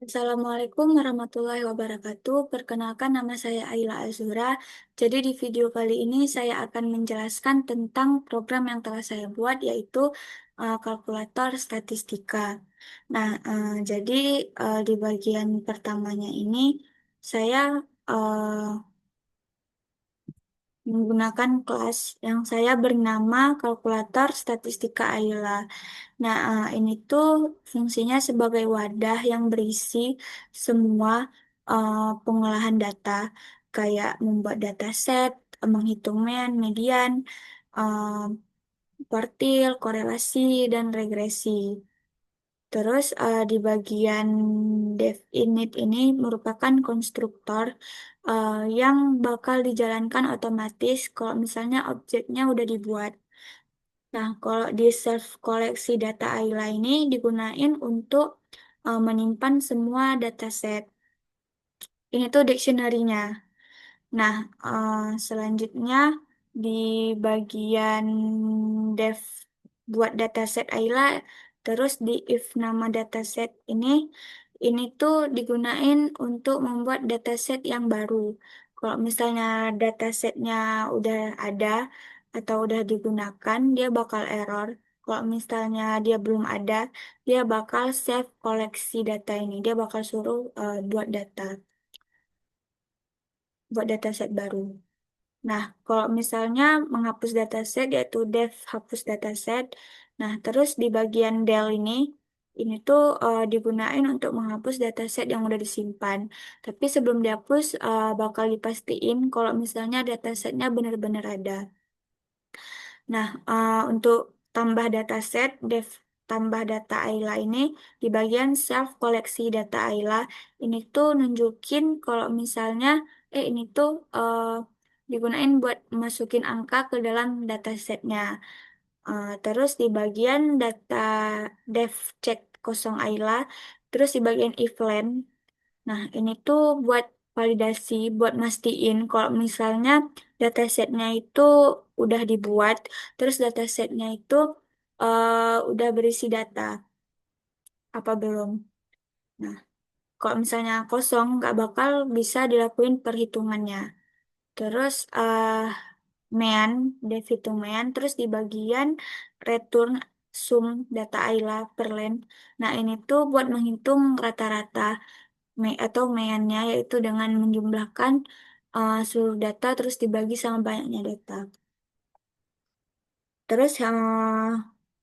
Assalamualaikum warahmatullahi wabarakatuh. Perkenalkan nama saya Aila Azura. Jadi di video kali ini saya akan menjelaskan tentang program yang telah saya buat yaitu kalkulator statistika. Nah, jadi di bagian pertamanya ini saya menggunakan kelas yang saya bernama kalkulator statistika Aila. Nah, ini tuh fungsinya sebagai wadah yang berisi semua pengolahan data, kayak membuat dataset, menghitung mean, median, eh, kuartil, korelasi, dan regresi. Terus di bagian dev init ini merupakan konstruktor yang bakal dijalankan otomatis kalau misalnya objeknya udah dibuat. Nah, kalau di self koleksi data AILA ini digunain untuk menyimpan semua dataset. Ini tuh dictionary-nya. Nah, selanjutnya di bagian dev buat dataset AILA, terus di if nama dataset ini tuh digunain untuk membuat dataset yang baru. Kalau misalnya datasetnya udah ada atau udah digunakan, dia bakal error. Kalau misalnya dia belum ada, dia bakal save koleksi data ini. Dia bakal suruh buat dataset baru. Nah, kalau misalnya menghapus dataset yaitu def hapus dataset. Nah, terus di bagian del ini tuh digunain untuk menghapus dataset yang udah disimpan. Tapi sebelum dihapus bakal dipastiin kalau misalnya datasetnya benar-benar ada. Nah, untuk tambah dataset, def tambah data AILA ini di bagian self koleksi data AILA ini tuh nunjukin kalau misalnya ini tuh digunain buat masukin angka ke dalam datasetnya. Terus di bagian data def cek kosong AILA, terus di bagian if len. Nah, ini tuh buat validasi, buat mastiin kalau misalnya datasetnya itu udah dibuat, terus datasetnya itu udah berisi data, apa belum. Nah, kalau misalnya kosong, nggak bakal bisa dilakuin perhitungannya. Terus mean, def hitung mean, terus di bagian return sum data AILA per len. Nah, ini tuh buat menghitung rata-rata atau meannya yaitu dengan menjumlahkan seluruh data terus dibagi sama banyaknya data. Terus yang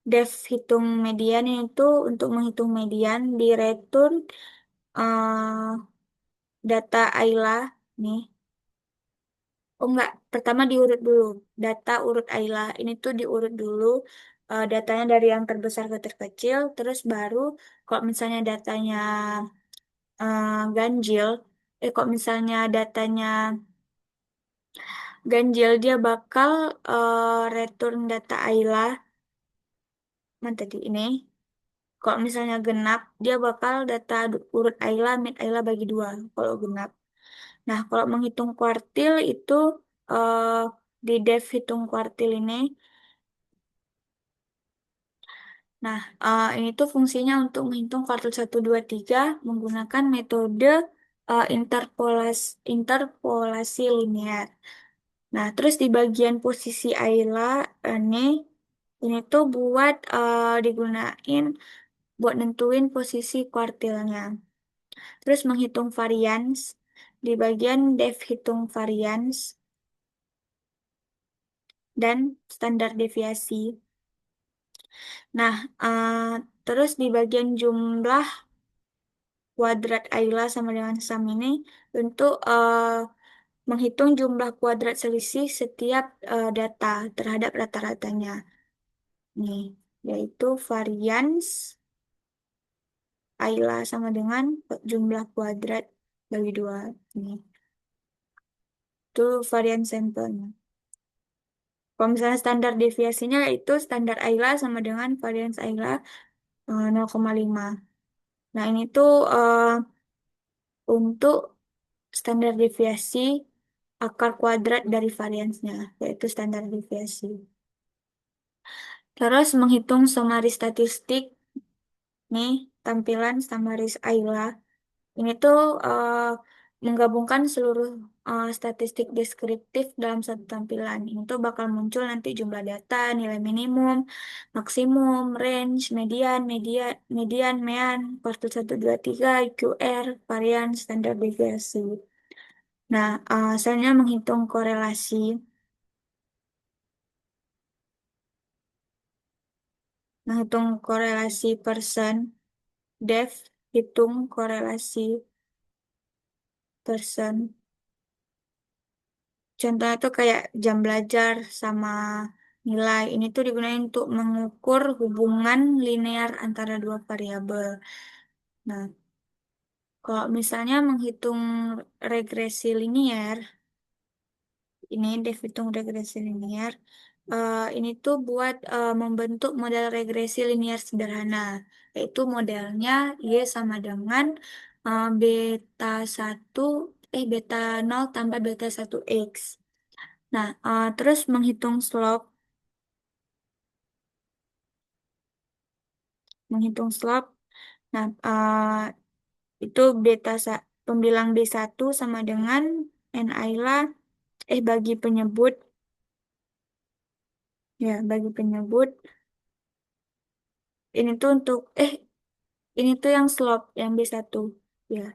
def hitung median itu untuk menghitung median di return eh, data AILA nih. Oh enggak, pertama diurut dulu. Data urut AILA ini tuh diurut dulu datanya dari yang terbesar ke terkecil, terus baru kalau misalnya datanya ganjil, kok misalnya datanya ganjil dia bakal return data AILA mana tadi ini. Kalau misalnya genap, dia bakal data urut AILA, mid AILA bagi dua kalau genap. Nah, kalau menghitung kuartil itu eh, di dev hitung kuartil ini. Nah, ini tuh fungsinya untuk menghitung kuartil 1, 2, 3 menggunakan metode interpolasi linear. Nah, terus di bagian posisi AILA ini tuh buat digunain buat nentuin posisi kuartilnya. Terus menghitung varians di bagian def hitung varians dan standar deviasi. Nah, terus di bagian jumlah kuadrat AILA sama dengan sum ini untuk menghitung jumlah kuadrat selisih setiap data terhadap rata-ratanya. Nih, yaitu varians AILA sama dengan jumlah kuadrat bagi dua. Nih, itu varian sampelnya. Kalau misalnya standar deviasinya itu standar AILA sama dengan varians AILA 0,5. Nah, ini tuh untuk standar deviasi akar kuadrat dari variansnya, yaitu standar deviasi. Terus menghitung summary statistik, nih tampilan summaries AILA. Ini tuh menggabungkan seluruh statistik deskriptif dalam satu tampilan. Ini tuh bakal muncul nanti jumlah data, nilai minimum, maksimum, range, median, median, mean, kuartil 1, 2, 3, QR, varian, standar deviasi. Nah, selanjutnya menghitung korelasi person, def, hitung korelasi person. Contohnya tuh kayak jam belajar sama nilai. Ini tuh digunakan untuk mengukur hubungan linear antara dua variabel. Nah, kalau misalnya menghitung regresi linear, ini hitung regresi linear, ini tuh buat membentuk model regresi linear sederhana, yaitu modelnya Y sama dengan beta satu beta nol tambah beta satu X. Nah, terus menghitung slope. Nah, itu pembilang B1 sama dengan NI lah, bagi penyebut, bagi penyebut, ini tuh ini tuh yang slope, yang B1, ya,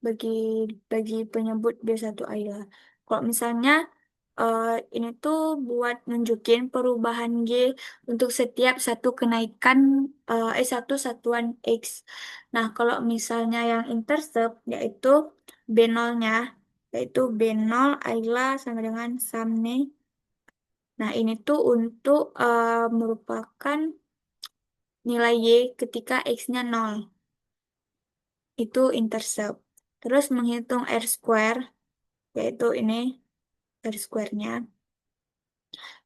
bagi, bagi penyebut B1 Ayla. Kalau misalnya, eh, ini tuh buat nunjukin perubahan G untuk setiap satu kenaikan, satu satuan X. Nah, kalau misalnya yang intercept, yaitu B0-nya, yaitu B0 Ayla sama dengan Samne. Nah, ini tuh untuk merupakan nilai Y ketika X-nya 0. Itu intercept. Terus menghitung R square, yaitu ini R square-nya.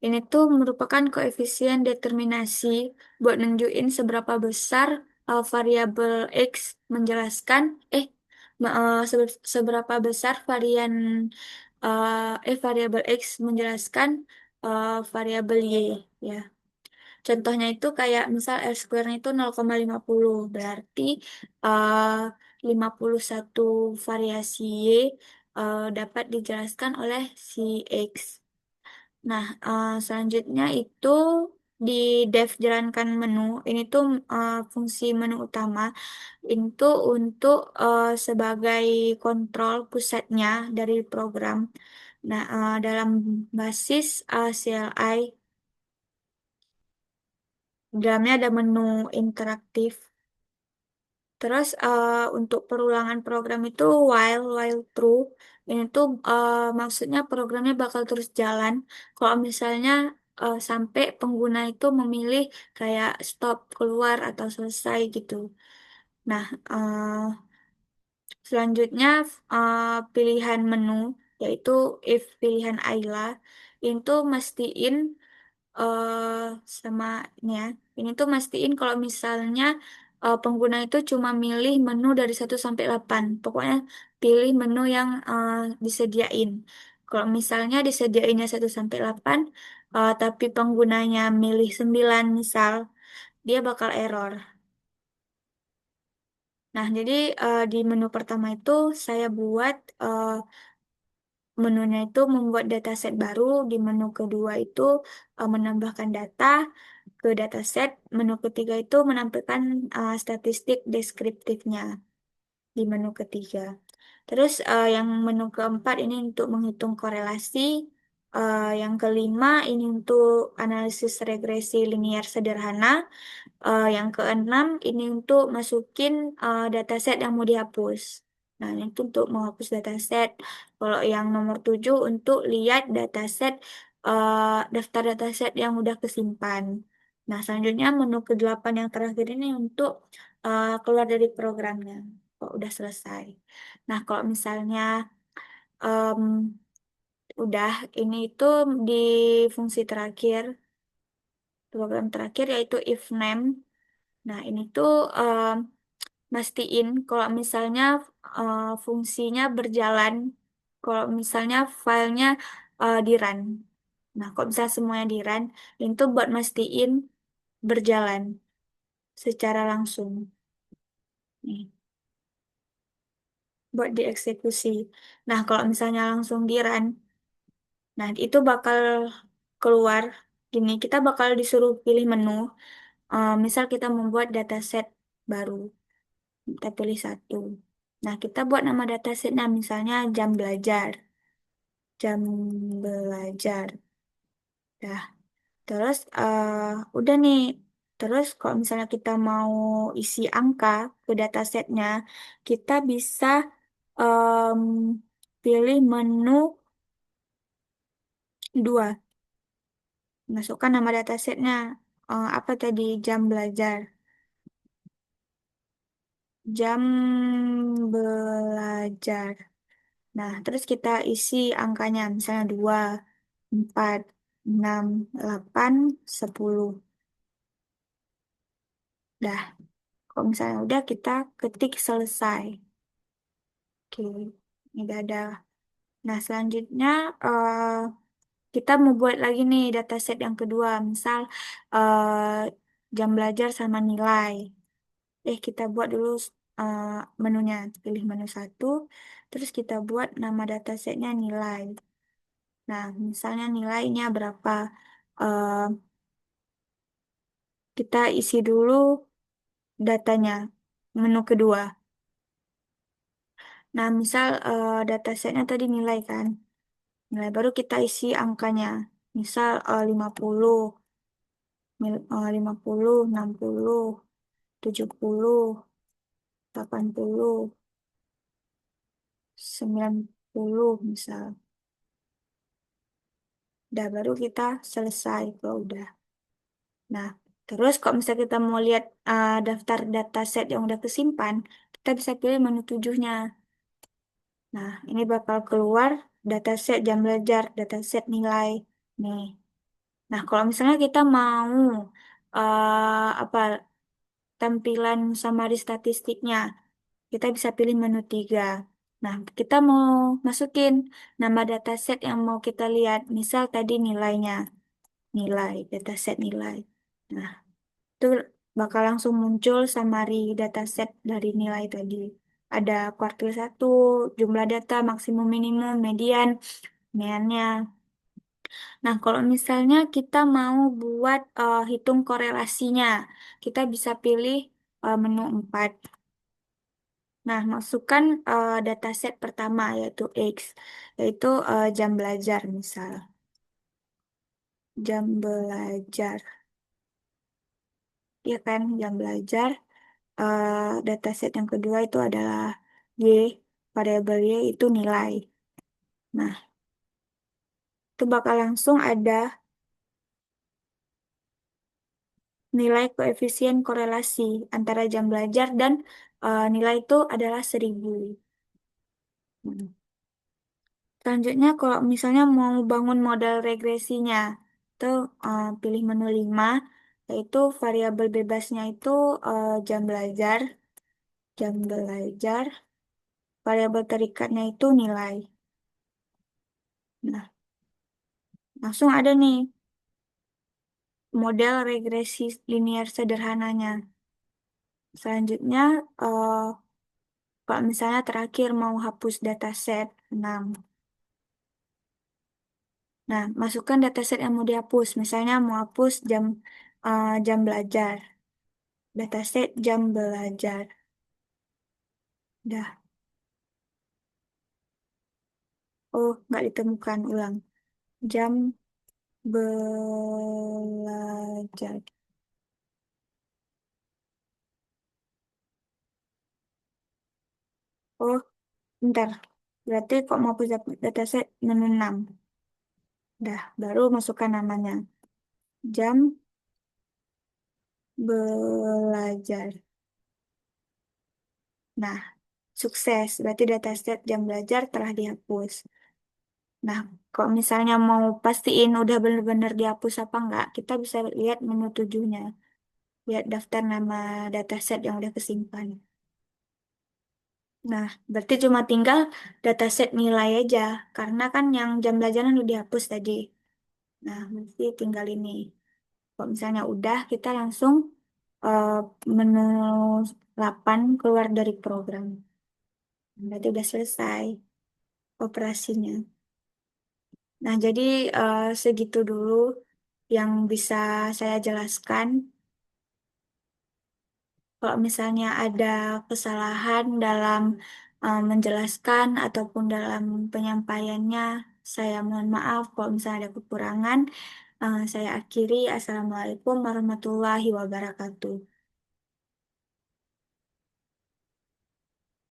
Ini tuh merupakan koefisien determinasi buat nunjukin seberapa besar variabel X menjelaskan seberapa besar variabel X menjelaskan variabel Y, ya. Contohnya itu kayak misal R square-nya itu 0,50, berarti eh, 51 variasi Y dapat dijelaskan oleh si X. Nah, selanjutnya itu di dev jalankan menu. Ini tuh fungsi menu utama. Ini tuh untuk sebagai kontrol pusatnya dari program. Nah, dalam basis CLI, di dalamnya ada menu interaktif. Terus untuk perulangan program itu while true. Ini tuh maksudnya programnya bakal terus jalan. Kalau misalnya sampai pengguna itu memilih kayak stop, keluar, atau selesai gitu. Nah, selanjutnya pilihan menu, yaitu if pilihan Ayla, itu mastiin eh sama ini ya. Ini tuh mastiin kalau misalnya pengguna itu cuma milih menu dari 1 sampai 8. Pokoknya pilih menu yang disediain. Kalau misalnya disediainnya 1 sampai 8, tapi penggunanya milih 9 misal, dia bakal error. Nah, jadi di menu pertama itu saya buat menunya itu membuat dataset baru. Di menu kedua itu menambahkan data ke dataset. Menu ketiga itu menampilkan statistik deskriptifnya di menu ketiga. Terus yang menu keempat ini untuk menghitung korelasi. Yang kelima ini untuk analisis regresi linear sederhana. Yang keenam ini untuk masukin dataset yang mau dihapus. Nah, ini tuh untuk menghapus dataset. Kalau yang nomor 7 untuk lihat dataset, daftar dataset yang udah kesimpan. Nah, selanjutnya menu ke-8 yang terakhir ini untuk keluar dari programnya. Kalau udah selesai. Nah, kalau misalnya em, udah, ini itu di fungsi terakhir, program terakhir yaitu if name. Nah, ini tuh mastiin kalau misalnya fungsinya berjalan, kalau misalnya filenya di run. Nah, kalau misalnya semuanya di run, itu buat mastiin berjalan secara langsung. Nih. buat dieksekusi. Nah, kalau misalnya langsung di run, nah itu bakal keluar gini, kita bakal disuruh pilih menu. Misal kita membuat dataset baru, kita pilih satu. Nah, kita buat nama datasetnya misalnya jam belajar, jam belajar. Nah, terus udah nih. Terus kalau misalnya kita mau isi angka ke datasetnya, kita bisa em, pilih menu dua. Masukkan nama datasetnya. Apa tadi? Jam belajar. Jam belajar. Nah, terus kita isi angkanya. Misalnya 2, 4, 6, 8, 10. Dah, kalau misalnya udah kita ketik selesai. Oke, ini udah ada. Nah, selanjutnya eh, kita mau buat lagi nih dataset yang kedua. Misal jam belajar sama nilai. Kita buat dulu eh, menunya. Pilih menu satu, terus kita buat nama datasetnya nilai. Nah, misalnya nilainya berapa? Eh, kita isi dulu datanya, menu kedua. Nah, misal datasetnya tadi nilai kan. Nilai baru kita isi angkanya. Misal 50, 50, 60, 70, 80, 90 misal. Udah baru kita selesai kalau udah. Nah, terus kalau misalnya kita mau lihat daftar dataset yang udah kesimpan, kita bisa pilih menu tujuhnya. Nah, ini bakal keluar dataset jam belajar, dataset nilai. Nih. Nah, kalau misalnya kita mau apa tampilan summary statistiknya, kita bisa pilih menu 3. Nah, kita mau masukin nama dataset yang mau kita lihat. Misal tadi nilainya, nilai, dataset nilai. Nah, itu bakal langsung muncul summary dataset dari nilai tadi. Ada kuartil satu, jumlah data, maksimum, minimum, median, meannya. Nah, kalau misalnya kita mau buat hitung korelasinya, kita bisa pilih menu 4. Nah, masukkan dataset pertama yaitu X, yaitu jam belajar misal. Jam belajar, ya kan, jam belajar. Dataset yang kedua itu adalah Y, variabel Y itu nilai. Nah, itu bakal langsung ada nilai koefisien korelasi antara jam belajar dan nilai itu adalah 1000. Hmm. Selanjutnya kalau misalnya mau bangun model regresinya, itu pilih menu 5, yaitu variabel bebasnya itu jam belajar, jam belajar, variabel terikatnya itu nilai. Nah, langsung ada nih model regresi linear sederhananya. Selanjutnya, kalau misalnya terakhir mau hapus dataset 6. Nah, masukkan dataset yang mau dihapus. Misalnya mau hapus jam belajar. Dataset jam belajar. Dah. Oh, nggak ditemukan. Ulang. Jam belajar. Oh, bentar. Berarti kok mau hapus dataset menu 6. Dah, baru masukkan namanya. Jam belajar. Nah, sukses. Berarti dataset jam belajar telah dihapus. Nah, kalau misalnya mau pastiin udah benar-benar dihapus apa enggak, kita bisa lihat menu tujuhnya. Lihat daftar nama dataset yang udah kesimpan. Nah, berarti cuma tinggal dataset nilai aja. Karena kan yang jam belajaran udah dihapus tadi. Nah, berarti tinggal ini. Kalau misalnya udah, kita langsung eh, menu 8 keluar dari program. Berarti udah selesai operasinya. Nah, jadi segitu dulu yang bisa saya jelaskan. Kalau misalnya ada kesalahan dalam menjelaskan ataupun dalam penyampaiannya, saya mohon maaf. Kalau misalnya ada kekurangan, saya akhiri. Assalamualaikum warahmatullahi wabarakatuh.